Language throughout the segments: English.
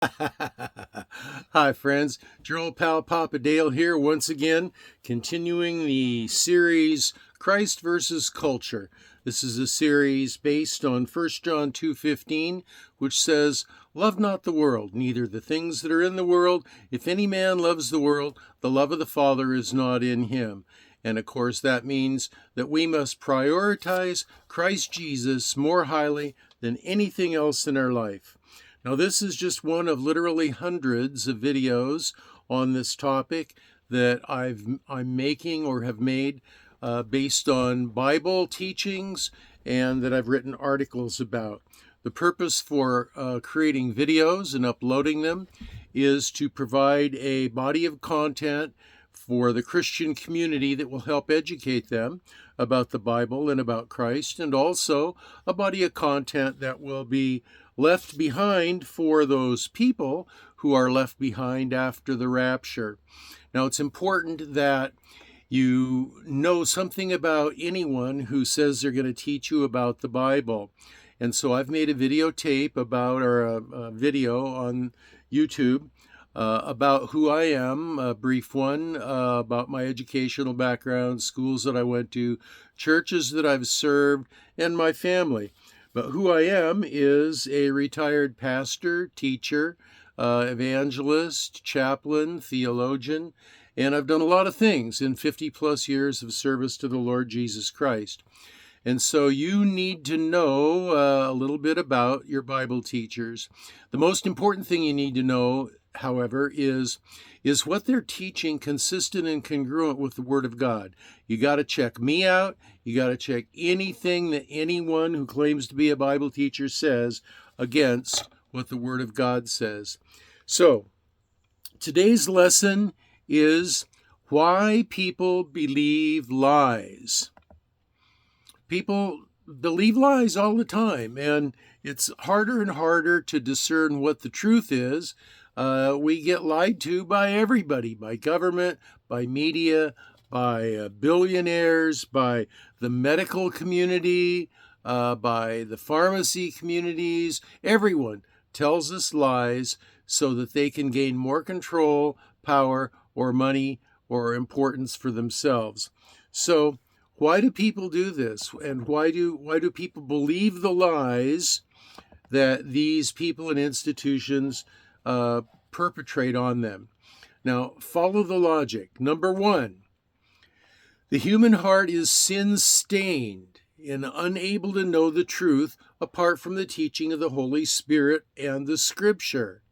Hi, friends. Your old pal Papa Dale here once again, continuing the series Christ versus Culture. This is a series based on 1 John 2:15, which says, "Love not the world, neither the things that are in the world. If any man loves the world, the love of the Father is not in him." And of course, that means that we must prioritize Christ Jesus more highly than anything else in our life. Now, this is just one of literally hundreds of videos on this topic that I'm making or have made based on Bible teachings and that I've written articles about. The purpose for creating videos and uploading them is to provide a body of content for the Christian community that will help educate them about the Bible and about Christ, and also a body of content that will be left behind for those people who are left behind after the rapture. Now, it's important that you know something about anyone who says they're going to teach you about the Bible. And so I've made a videotape about, or a video on YouTube about who I am, a brief one about my educational background, schools that I went to, churches that I've served, and my family. But who I am is a retired pastor, teacher, evangelist, chaplain, theologian, and I've done a lot of things in 50 plus years of service to the Lord Jesus Christ. And so you need to know a little bit about your Bible teachers. The most important thing you need to know, however, is what they're teaching consistent and congruent with the Word of God? You got to check me out. You got to check anything that anyone who claims to be a Bible teacher says against what the Word of God says. So, today's lesson is why people believe lies. People believe lies all the time, and it's harder and harder to discern what the truth is. We get lied to by everybody, by government, by media, by billionaires, by the medical community, by the pharmacy communities. Everyone tells us lies so that they can gain more control, power, or money, or importance for themselves. So, why do people do this? And why do people believe the lies that these people and institutions perpetrate on them? Now, follow the logic. Number one, the human heart is sin-stained and unable to know the truth apart from the teaching of the Holy Spirit and the Scripture.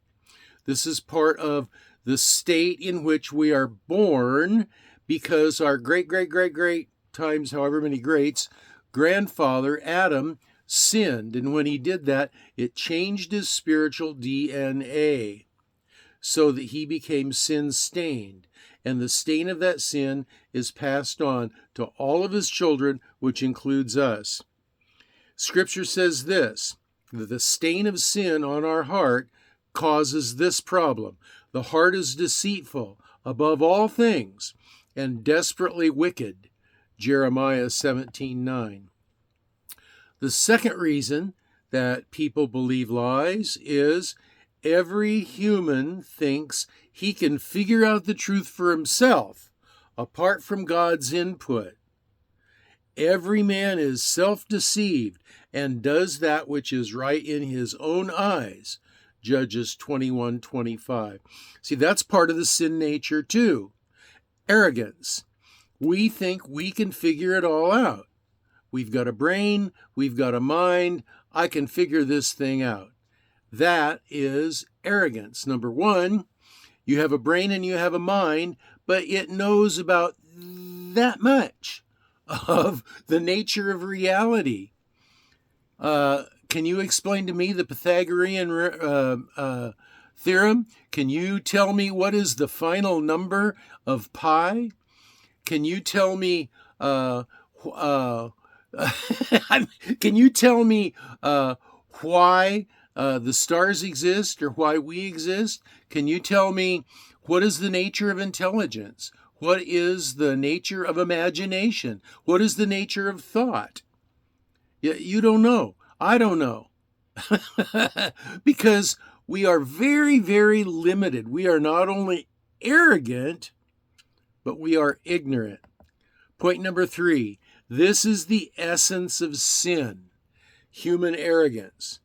This is part of the state in which we are born because our great times however many greats, grandfather Adam sinned, and when he did that, it changed his spiritual DNA so that he became sin-stained, and the stain of that sin is passed on to all of his children, which includes us. Scripture says this, that the stain of sin on our heart causes this problem. The heart is deceitful above all things and desperately wicked. Jeremiah 17:9. The second reason that people believe lies is every human thinks he can figure out the truth for himself apart from God's input. Every man is self-deceived and does that which is right in his own eyes. Judges 21:25. See, that's part of the sin nature too. Arrogance. We think we can figure it all out. We've got a brain, we've got a mind, I can figure this thing out. That is arrogance. Number one, you have a brain and you have a mind, but it knows about that much of the nature of reality. Can you explain to me the Pythagorean theorem? Can you tell me what is the final number of pi? Can you tell me can you tell me why the stars exist or why we exist? Can you tell me what is the nature of intelligence? What is the nature of imagination? What is the nature of thought? You don't know. I don't know. Because we are very, very limited. We are not only arrogant, but we are ignorant. Point number 3, this is the essence of sin, human arrogance.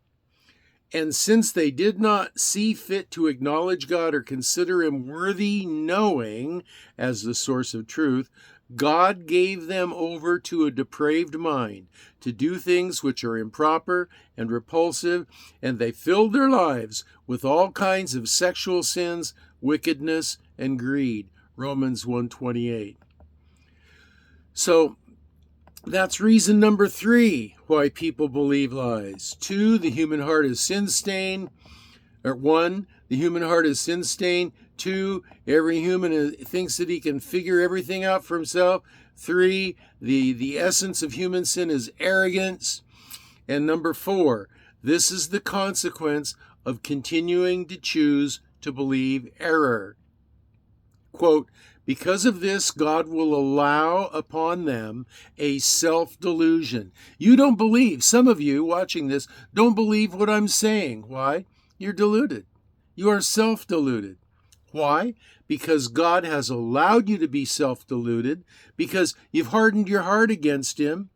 And since they did not see fit to acknowledge God or consider him worthy knowing as the source of truth, God gave them over to a depraved mind to do things which are improper and repulsive, and they filled their lives with all kinds of sexual sins, wickedness, and greed. Romans 1:28. So that's reason number 3 why people believe lies. 2, the human heart is sin-stained. Or 1, the human heart is sin-stained. 2, every human thinks that he can figure everything out for himself. 3, the essence of human sin is arrogance. And number 4, this is the consequence of continuing to choose to believe error. Quote, because of this, God will allow upon them a self-delusion. You don't believe, some of you watching this don't believe what I'm saying. Why? You're deluded. You are self-deluded. Why? Because God has allowed you to be self-deluded, because you've hardened your heart against him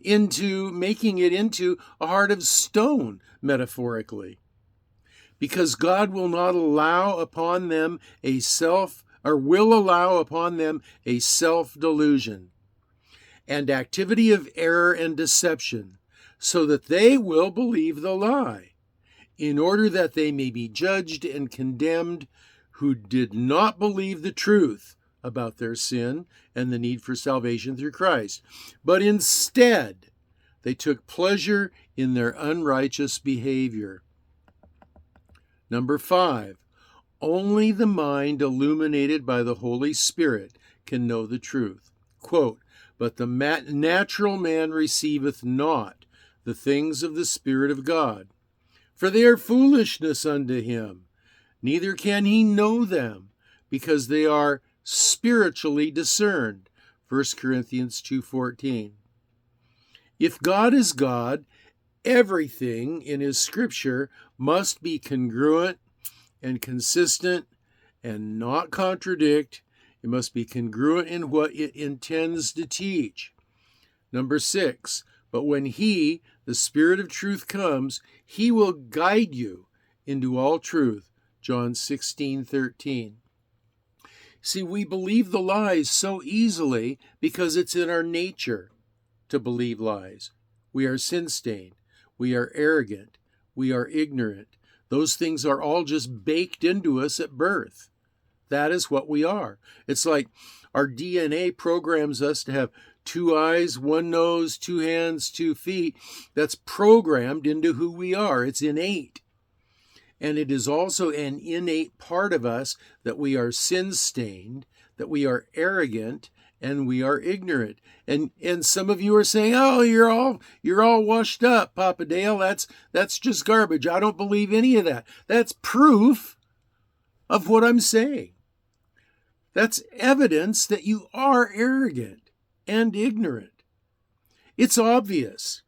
into making it into a heart of stone, metaphorically. Because God will not allow upon them will allow upon them a self-delusion and activity of error and deception, so that they will believe the lie, in order that they may be judged and condemned who did not believe the truth about their sin and the need for salvation through Christ, but instead they took pleasure in their unrighteous behavior. Number 5, only the mind illuminated by the Holy Spirit can know the truth. Quote, but the natural man receiveth not the things of the Spirit of God, for they are foolishness unto him, neither can he know them, because they are spiritually discerned. 1 Corinthians 2:14. If God is God, everything in his scripture must be congruent and consistent and not contradict. It must be congruent in what it intends to teach. Number 6, but when he, the Spirit of truth, comes, he will guide you into all truth. John 16:13. See, we believe the lies so easily because it's in our nature to believe lies. We are sin-stained. We are arrogant. We are ignorant. Those things are all just baked into us at birth. That is what we are. It's like our DNA programs us to have 2 eyes, 1 nose, 2 hands, 2 feet. That's programmed into who we are. It's innate. And it is also an innate part of us that we are sin-stained, that we are arrogant, and we are ignorant. And some of you are saying, "Oh, you're all washed up, Papa Dale. That's just garbage. I don't believe any of that." That's proof of what I'm saying. That's evidence that you are arrogant and ignorant. It's obvious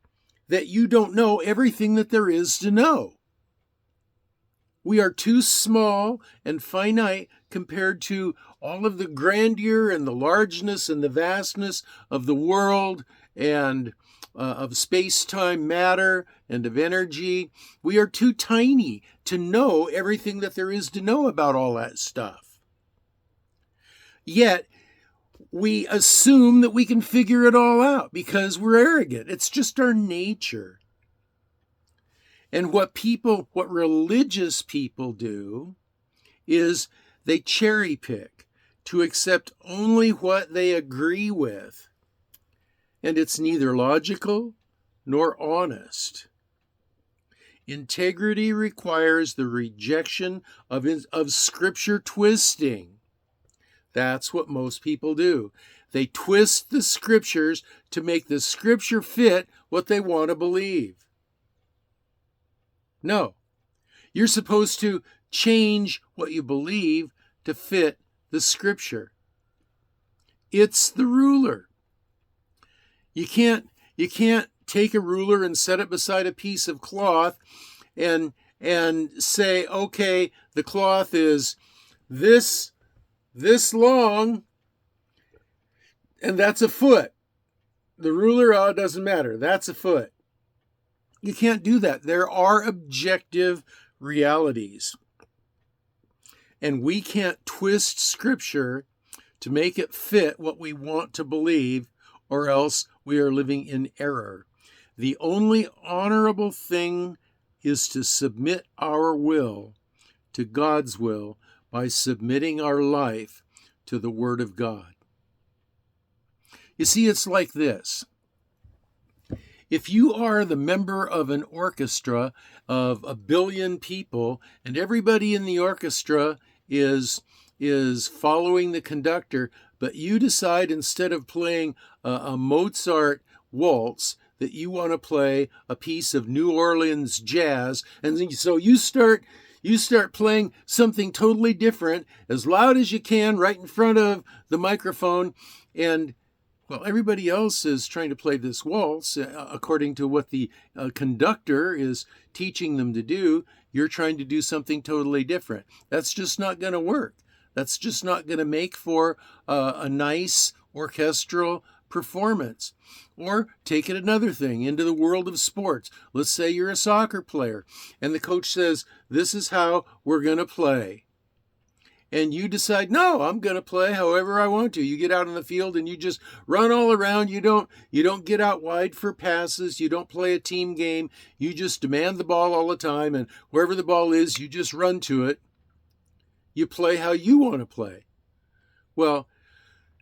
that you don't know everything that there is to know. We are too small and finite compared to all of the grandeur and the largeness and the vastness of the world and of space-time matter and of energy. We are too tiny to know everything that there is to know about all that stuff. Yet, we assume that we can figure it all out because we're arrogant. It's just our nature. And what religious people do is they cherry pick to accept only what they agree with. And it's neither logical nor honest. Integrity requires the rejection of scripture twisting. That's what most people do. They twist the scriptures to make the scripture fit what they want to believe. No, you're supposed to change what you believe to fit the scripture. It's the ruler. You can't take a ruler and set it beside a piece of cloth and and say, okay, the cloth is this long, and that's a foot. The ruler, it doesn't matter. That's a foot. You can't do that. There are objective realities. And we can't twist Scripture to make it fit what we want to believe, or else we are living in error. The only honorable thing is to submit our will to God's will by submitting our life to the Word of God. You see, it's like this. If you are the member of an orchestra of 1 billion people, and everybody in the orchestra is following the conductor, but you decide instead of playing a Mozart waltz that you want to play a piece of New Orleans jazz, and so you start playing something totally different as loud as you can right in front of the microphone, and well, everybody else is trying to play this waltz according to what the conductor is teaching them to do. You're trying to do something totally different. That's just not going to work. That's just not going to make for a nice orchestral performance. Or take it another thing, into the world of sports. Let's say you're a soccer player and the coach says, this is how we're going to play. And you decide, no, I'm going to play however I want to. You get out on the field and you just run all around. You don't get out wide for passes. You don't play a team game. You just demand the ball all the time. And wherever the ball is, you just run to it. You play how you want to play. Well,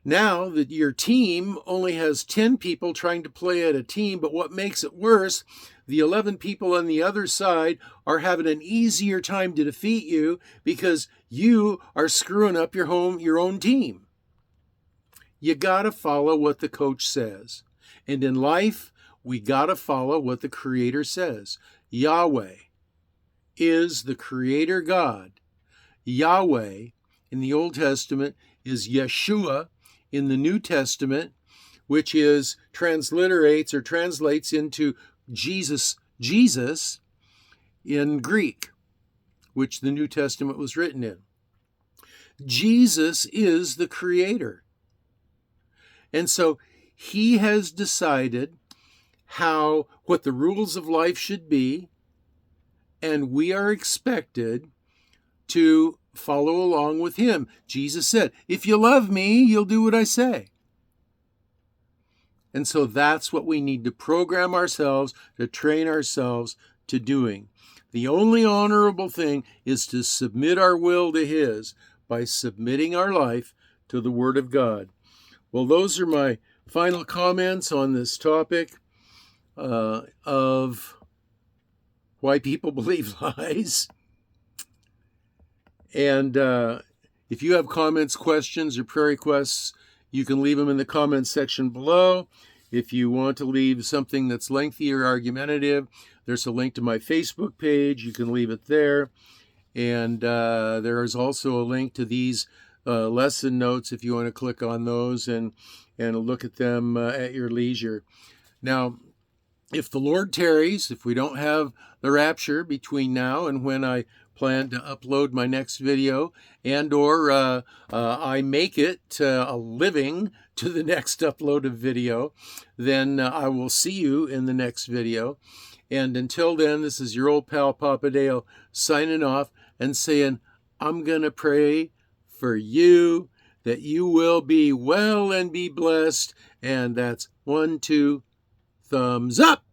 now that your team only has 10 people trying to play at a team, but what makes it worse, the 11 people on the other side are having an easier time to defeat you because you are screwing up your own team. You got to follow what the coach says. And in life, we got to follow what the Creator says. Yahweh is the Creator God. Yahweh in the Old Testament is Yeshua in the New Testament, which is translates into Jesus in Greek, which the New Testament was written in. Jesus is the Creator. And so he has decided what the rules of life should be, and we are expected to follow along with him. Jesus said, if you love me, you'll do what I say. And so that's what we need to program ourselves, to train ourselves to doing. The only honorable thing is to submit our will to his by submitting our life to the Word of God. Well, those are my final comments on this topic of why people believe lies. And if you have comments, questions, or prayer requests, you can leave them in the comments section below. If you want to leave something that's lengthy or argumentative, there's a link to my Facebook page. You can leave it there. And there is also a link to these lesson notes if you want to click on those and look at them at your leisure. Now, if the Lord tarries, if we don't have the rapture between now and when I plan to upload my next video, and or I make it a living to the next upload of video, then I will see you in the next video. And until then, this is your old pal Papa Dale signing off and saying, I'm going to pray for you that you will be well and be blessed. And that's 1, 2, thumbs up.